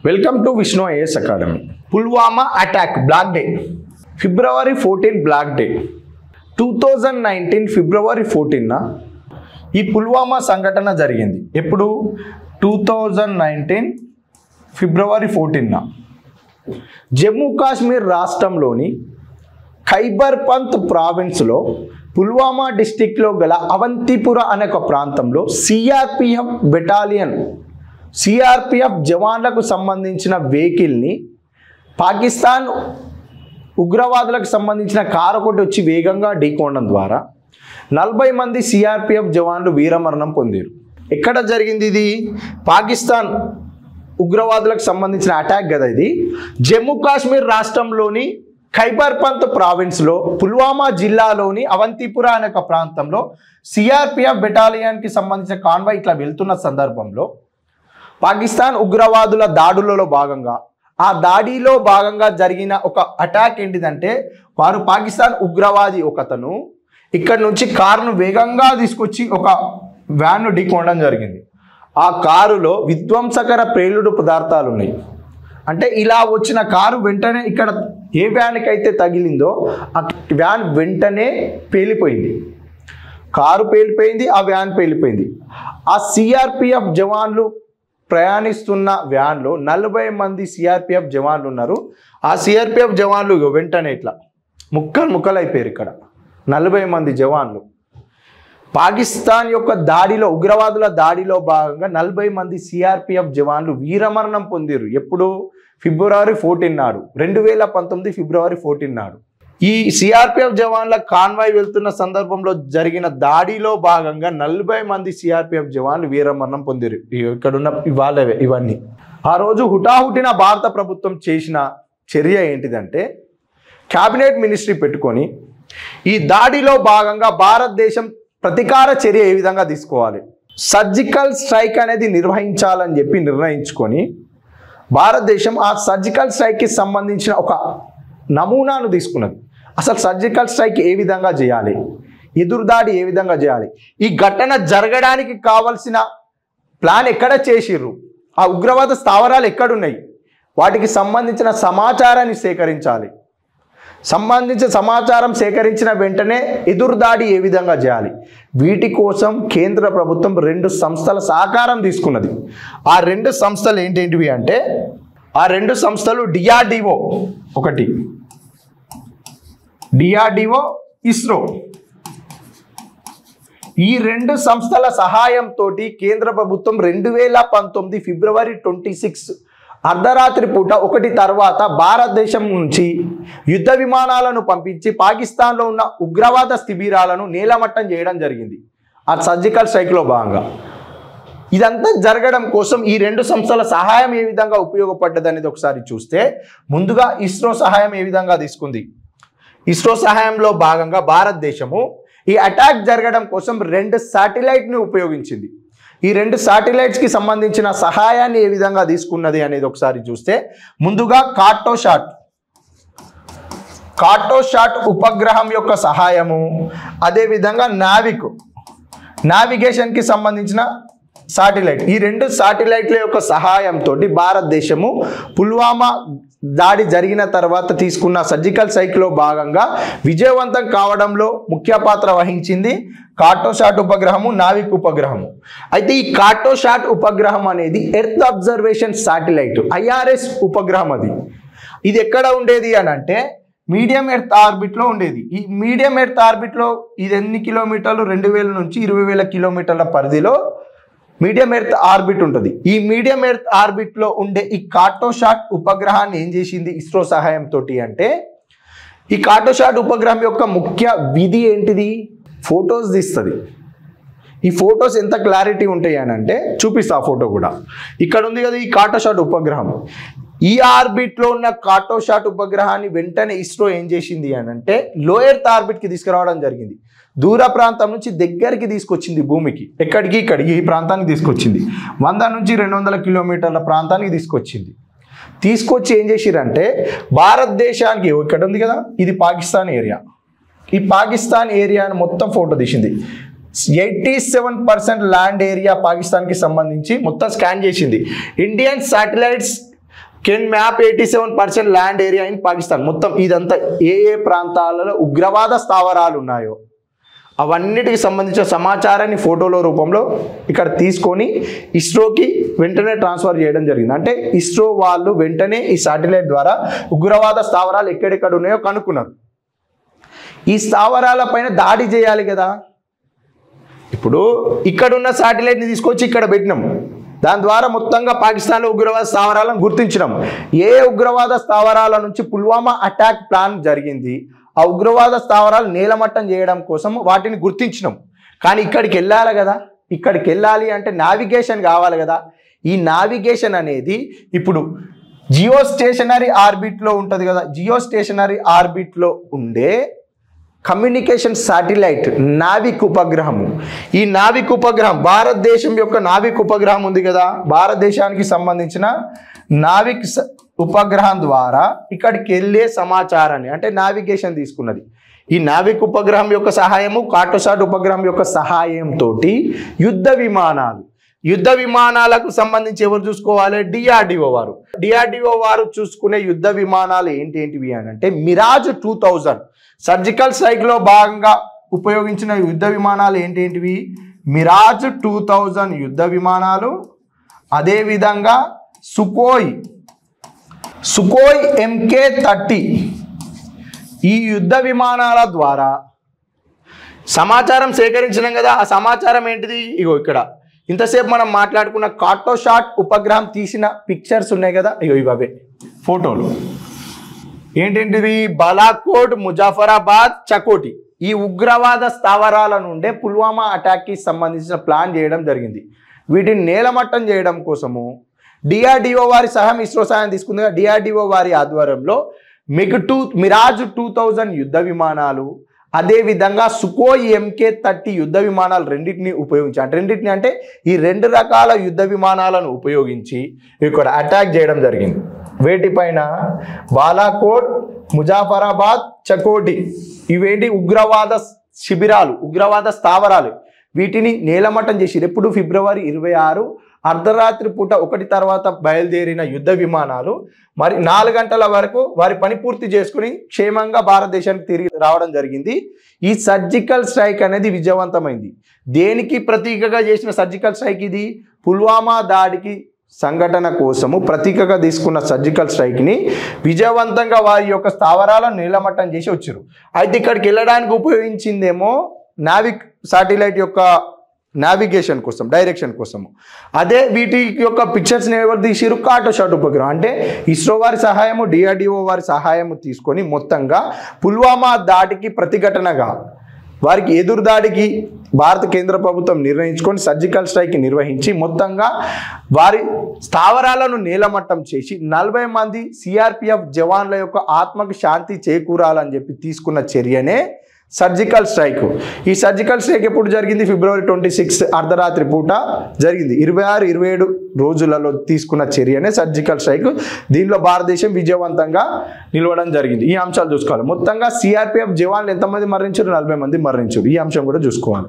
Welcome to Vishnu IAS academy. Pulwama attack black day, February 14 black day. 2019 February 14న ఈ పుల్వామా సంఘటన జరిగింది. ఎప్పుడు? 2019 ఫిబ్రవరి 14న జమ్మూ కాశ్మీర్ రాష్ట్రంలోని ఖైబర్ పంత్ ప్రావిన్స్లో పుల్వామా డిస్టిక్లో గల అవంతిపుర అనే ఒక ప్రాంతంలో సిఆర్పిఎఫ్ జవాన్లకు సంబంధించిన వెహికల్ని పాకిస్తాన్ ఉగ్రవాదులకు సంబంధించిన కారు ఒకటి వచ్చి వేగంగా ఢీకొనడం ద్వారా 40 మంది సిఆర్పిఎఫ్ జవాన్లు వీరమరణం పొందారు. ఎక్కడ జరిగింది ఇది? పాకిస్తాన్ ఉగ్రవాదులకు సంబంధించిన అటాక్ కదా ఇది. జమ్మూ కాశ్మీర్ రాష్ట్రంలోని ఖైబర్ పంత్ ప్రావిన్స్లో పుల్వామా జిల్లాలోని అవంతిపుర అనే ఒక ప్రాంతంలో సిఆర్పిఎఫ్ బెటాలియన్కి సంబంధించిన కాన్వాయ్ ఇట్లా వెళ్తున్న సందర్భంలో పాకిస్తాన్ ఉగ్రవాదుల దాడులలో భాగంగా ఆ దాడిలో భాగంగా జరిగిన ఒక అటాక్ ఏంటిదంటే, వారు పాకిస్తాన్ ఉగ్రవాది ఒకతను ఇక్కడ నుంచి కారును వేగంగా తీసుకొచ్చి ఒక వ్యాన్ను ఢీకొనడం జరిగింది. ఆ కారులో విధ్వంసకర ప్రేలుడు పదార్థాలు ఉన్నాయి. అంటే ఇలా వచ్చిన కారు వెంటనే ఇక్కడ ఏ వ్యాన్కి అయితే తగిలిందో ఆ వ్యాన్ వెంటనే పేలిపోయింది. కారు పేలిపోయింది, ఆ వ్యాన్ పేలిపోయింది. ఆ సిఆర్పిఎఫ్ జవాన్లు ప్రయాణిస్తున్న వ్యాన్లో 40 మంది సిఆర్పిఎఫ్ జవాన్లు ఉన్నారు. ఆ సిఆర్పిఎఫ్ జవాన్లు వెంటనే ఇట్లా ముక్కలు అయిపోయారు. ఇక్కడ 40 మంది జవాన్లు పాకిస్తాన్ యొక్క దాడిలో, ఉగ్రవాదుల దాడిలో భాగంగా 40 మంది సిఆర్పిఎఫ్ జవాన్లు వీరమరణం పొందారు. ఎప్పుడు? ఫిబ్రవరి 14 నాడు, 2019 ఫిబ్రవరి 14 నాడు. ఈ సిఆర్పిఎఫ్ జవాన్ల కాన్వాయ్ వెళ్తున్న సందర్భంలో జరిగిన దాడిలో భాగంగా 40 మంది సిఆర్పిఎఫ్ జవాన్లు వీరమరణం పొందారు. ఇక్కడున్న ఇవన్నీ ఆ రోజు హుటాహుటిన భారత ప్రభుత్వం చేసిన చర్య ఏంటిదంటే, క్యాబినెట్ మినిస్ట్రీ పెట్టుకొని ఈ దాడిలో భాగంగా భారతదేశం ప్రతీకార చర్య ఏ విధంగా తీసుకోవాలి, సర్జికల్ స్ట్రైక్ అనేది నిర్వహించాలని చెప్పి నిర్ణయించుకొని భారతదేశం ఆ సర్జికల్ స్ట్రైక్కి సంబంధించిన ఒక నమూనాను తీసుకున్నది. అసలు సర్జికల్ స్ట్రైక్ ఏ విధంగా చేయాలి, ఎదురుదాడి ఏ విధంగా చేయాలి, ఈ ఘటన జరగడానికి కావలసిన ప్లాన్ ఎక్కడ చేసిర్రు, ఆ ఉగ్రవాద స్థావరాలు ఎక్కడున్నాయి, వాటికి సంబంధించిన సమాచారాన్ని సేకరించాలి. సంబంధించిన సమాచారం సేకరించిన వెంటనే ఎదురుదాడి ఏ విధంగా చేయాలి, వీటి కోసం కేంద్ర ప్రభుత్వం 2 సంస్థల సహకారం తీసుకున్నది. ఆ 2 సంస్థలు ఏంటేంటివి అంటే, ఆ 2 సంస్థలు డిఆర్డిఓ, ఒకటి డిఆర్డిఓ, ఇస్రో. ఈ 2 సంస్థల సహాయంతో కేంద్ర ప్రభుత్వం 2019 ఫిబ్రవరి 26 అర్ధరాత్రి పూట 1 తర్వాత భారతదేశం నుంచి యుద్ధ విమానాలను పంపించి పాకిస్తాన్లో ఉన్న ఉగ్రవాద శిబిరాలను నేలమట్టం చేయడం జరిగింది. ఆ సర్జికల్ స్ట్రైక్లో భాగంగా ఇదంతా జరగడం కోసం ఈ 2 సంస్థల సహాయం ఏ విధంగా ఉపయోగపడ్డది అనేది ఒకసారి చూస్తే, ముందుగా ఇస్రో సహాయం ఏ విధంగా తీసుకుంది. ఇస్రో సహాయంలో భాగంగా భారతదేశము ఈ అటాక్ జరగడం కోసం 2 శాటిలైట్ని ఉపయోగించింది. ఈ 2 శాటిలైట్స్కి సంబంధించిన సహాయాన్ని ఏ విధంగా తీసుకున్నది అనేది ఒకసారి చూస్తే, ముందుగా కార్టోశాట్ ఉపగ్రహం యొక్క సహాయము, అదేవిధంగా నావిగేషన్కి సంబంధించిన శాటిలైట్, ఈ 2 శాటిలైట్ల యొక్క సహాయంతో భారతదేశము పుల్వామా దాడి జరిగిన తర్వాత తీసుకున్న సర్జికల్ స్ట్రైక్లో భాగంగా విజయవంతం కావడంలో ముఖ్య పాత్ర వహించింది కార్టోశాట్ ఉపగ్రహము, నావిక్ ఉపగ్రహము. అయితే ఈ కార్టోశాట్ ఉపగ్రహం అనేది ఎర్త్ అబ్జర్వేషన్ శాటిలైట్, IRS ఉపగ్రహం. ఇది ఎక్కడ ఉండేది అని అంటే మీడియం ఎర్త్ ఆర్బిట్లో ఉండేది. ఈ మీడియం ఎర్త్ ఆర్బిట్లో ఇది ఎన్ని కిలోమీటర్లు? 2000 నుంచి 20,000 కిలోమీటర్ల పరిధిలో మీడియం ఎర్త్ ఆర్బిట్ ఉంటుంది. ఈ మీడియం ఎర్త్ ఆర్బిట్లో ఉండే ఈ కార్టోశాట్ ఉపగ్రహాన్ని ఏం చేసింది ఇస్రో సహాయంతో అంటే, ఈ కార్టోశాట్ ఉపగ్రహం యొక్క ముఖ్య విధి ఏంటిది? ఫొటోస్ తీస్తుంది. ఈ ఫొటోస్ ఎంత క్లారిటీ ఉంటాయి అని అంటే చూపిస్తా. ఆ ఫోటో కూడా ఇక్కడ ఉంది కదా, ఈ కార్టోశాట్ ఉపగ్రహం. ఈ ఆర్బిట్లో ఉన్న కార్టోశాట్ ఉపగ్రహాన్ని వెంటనే ఇస్రో ఏం చేసింది అని అంటే లో ఎర్త్ ఆర్బిట్కి తీసుకురావడం జరిగింది. దూర ప్రాంతం నుంచి దగ్గరికి తీసుకొచ్చింది భూమికి. ఎక్కడికి? ఇక్కడికి, ఈ ప్రాంతానికి తీసుకొచ్చింది. 100 నుంచి 200 కిలోమీటర్ల ప్రాంతానికి తీసుకొచ్చింది. తీసుకొచ్చి ఏం చేసిరంటే భారతదేశానికి, ఇక్కడ ఉంది కదా ఇది పాకిస్తాన్ ఏరియా, ఈ పాకిస్తాన్ ఏరియాను మొత్తం ఫోటో తీసింది. 87% ల్యాండ్ ఏరియా పాకిస్తాన్కి సంబంధించి మొత్తం స్కాన్ చేసింది. Indian satellites can map 87% land area in Pakistan. మొత్తం ఇదంతా ఏ ఏ ప్రాంతాలలో ఉగ్రవాద స్థావరాలు ఉన్నాయో అవన్నిటికి సంబంధించిన సమాచారాన్ని ఫోటోల రూపంలో ఇక్కడ తీసుకొని ఇస్రోకి వెంటనే ట్రాన్స్ఫర్ చేయడం జరిగింది. అంటే ఇస్రో వాళ్ళు వెంటనే ఈ శాటిలైట్ ద్వారా ఉగ్రవాద స్థావరాలు ఎక్కడెక్కడ ఉన్నాయో కనుక్కున్నారు. ఈ స్థావరాల పైన దాడి చేయాలి కదా. ఇప్పుడు ఇక్కడున్న శాటిలైట్ని తీసుకొచ్చి ఇక్కడ పెట్టినాం. దాని ద్వారా మొత్తంగా పాకిస్తాన్లో ఉగ్రవాద స్థావరాలను గుర్తించినాం. ఏ ఉగ్రవాద స్థావరాల నుంచి పుల్వామా అటాక్ ప్లాన్ జరిగింది, ఆ ఉగ్రవాద స్థావరాలు నేలమట్టం చేయడం కోసం వాటిని గుర్తించినాం. కానీ ఇక్కడికి వెళ్ళాలి కదా. ఇక్కడికి వెళ్ళాలి అంటే నావిగేషన్ కావాలి కదా. ఈ నావిగేషన్ అనేది ఇప్పుడు జియో స్టేషనరీ ఆర్బిట్లో ఉంటుంది కదా. జియో స్టేషనరీ ఆర్బిట్లో ఉండే కమ్యూనికేషన్ శాటిలైట్ నావిక్ ఉపగ్రహము. ఈ నావిక్ ఉపగ్రహం భారతదేశం యొక్క నావిక్ ఉపగ్రహం ఉంది కదా, భారతదేశానికి సంబంధించిన నావిక్ ఉపగ్రహం ద్వారా ఇక్కడికి వెళ్ళే సమాచారాన్ని అంటే నావిగేషన్ తీసుకున్నది. ఈ నావిక్ ఉపగ్రహం యొక్క సహాయము, కార్టోసాట్ ఉపగ్రహం యొక్క సహాయంతో యుద్ధ విమానాలకు సంబంధించి ఎవరు చూసుకోవాలి? డిఆర్డిఓ వారు. డిఆర్డిఓ వారు చూసుకునే యుద్ధ విమానాలు ఏంటివి అని అంటే మిరాజ్ 2000 సర్జికల్ స్ట్రైక్లో భాగంగా ఉపయోగించిన యుద్ధ విమానాలు ఏంటివి? మిరాజ్ 2000 యుద్ధ విమానాలు, అదేవిధంగా సుఖోయ్ MK-30 ఈ యుద్ధ విమానాల ద్వారా సమాచారం సేకరించినాం కదా. ఆ సమాచారం ఏంటిది? ఇగో ఇక్కడ ఇంతసేపు మనం మాట్లాడుకున్న కార్టోసాట్ ఉపగ్రహం తీసిన పిక్చర్స్ ఉన్నాయి కదా, ఇగో ఇవే ఫోటోలు. ఏంటేంటివి? బాలాకోట్, ముజాఫరాబాద్, చకోటి ఈ ఉగ్రవాద స్థావరాల నుండే పుల్వామా అటాక్కి సంబంధించిన ప్లాన్ చేయడం జరిగింది. వీటిని నేలమట్టం చేయడం కోసము డిఆర్డిఓ వారి సహాయం, ఇస్రో సహాయం తీసుకుంది. డిఆర్డిఓ వారి ఆధ్వర్యంలో మిరాజ్ 2000 యుద్ధ విమానాలు, అదేవిధంగా సుఖోయ్ MK-30 యుద్ధ విమానాలు రెండింటిని ఉపయోగించి రెండింటిని అంటే ఈ రెండు రకాల యుద్ధ విమానాలను ఉపయోగించి ఇక్కడ అటాక్ చేయడం జరిగింది. వేటిపైన? బాలాకోట్, ముజాఫరాబాద్, చకోటి ఇవేంటి? ఉగ్రవాద శిబిరాలు, ఉగ్రవాద స్థావరాలు. వీటిని నేలమట్టం చేసి ఎప్పుడు ఫిబ్రవరి 26 అర్ధరాత్రి పూట 1 తర్వాత బయలుదేరిన యుద్ధ విమానాలు మరి 4 గంటల వరకు వారి పని పూర్తి చేసుకుని క్షేమంగా భారతదేశానికి తిరిగి రావడం జరిగింది. ఈ సర్జికల్ స్ట్రైక్ అనేది విజయవంతమైంది. దేనికి ప్రతీకగా చేసిన సర్జికల్ స్ట్రైక్ ఇది? పుల్వామా దాడికి సంఘటన కోసము ప్రతీకగా తీసుకున్న సర్జికల్ స్ట్రైక్ని విజయవంతంగా వారి యొక్క స్థావరాలను నేలమట్టం చేసి వచ్చారు. అయితే ఇక్కడికి వెళ్ళడానికి ఉపయోగించిందేమో నావిక్ శాటిలైట్ యొక్క నావిగేషన్ కోసం, డైరెక్షన్ కోసము. అదే వీటి యొక్క పిక్చర్స్ని ఎవరు తీసిరు? కార్టోసాట్ ఉపగ్రహం. అంటే ఇస్రో వారి సహాయము, డిఆర్డిఓ వారి సహాయము తీసుకొని మొత్తంగా పుల్వామా దాడికి ప్రతిఘటనగా వారికి ఎదురుదాడికి భారత కేంద్ర ప్రభుత్వం నిర్ణయించుకొని సర్జికల్ స్ట్రైక్ నిర్వహించి మొత్తంగా వారి స్థావరాలను నేలమట్టం చేసి 40 మంది సిఆర్పిఎఫ్ జవాన్ల యొక్క ఆత్మకు శాంతి చేకూరాలని చెప్పి తీసుకున్న చర్యనే సర్జికల్ స్ట్రైక్. ఈ సర్జికల్ స్ట్రైక్ ఎప్పుడు జరిగింది? ఫిబ్రవరి 26 అర్ధరాత్రి పూట జరిగింది. 26-27 రోజులలో తీసుకున్న చర్యనే సర్జికల్ స్ట్రైక్. దీనిలో భారతదేశం విజయవంతంగా నిలవడం జరిగింది. ఈ అంశాలు చూసుకోవాలి. మొత్తంగా సిఆర్పిఎఫ్ జవాన్లు ఎంతమంది మరణించారు? 40 మంది మరణించారు. ఈ అంశం కూడా చూసుకోవాలి.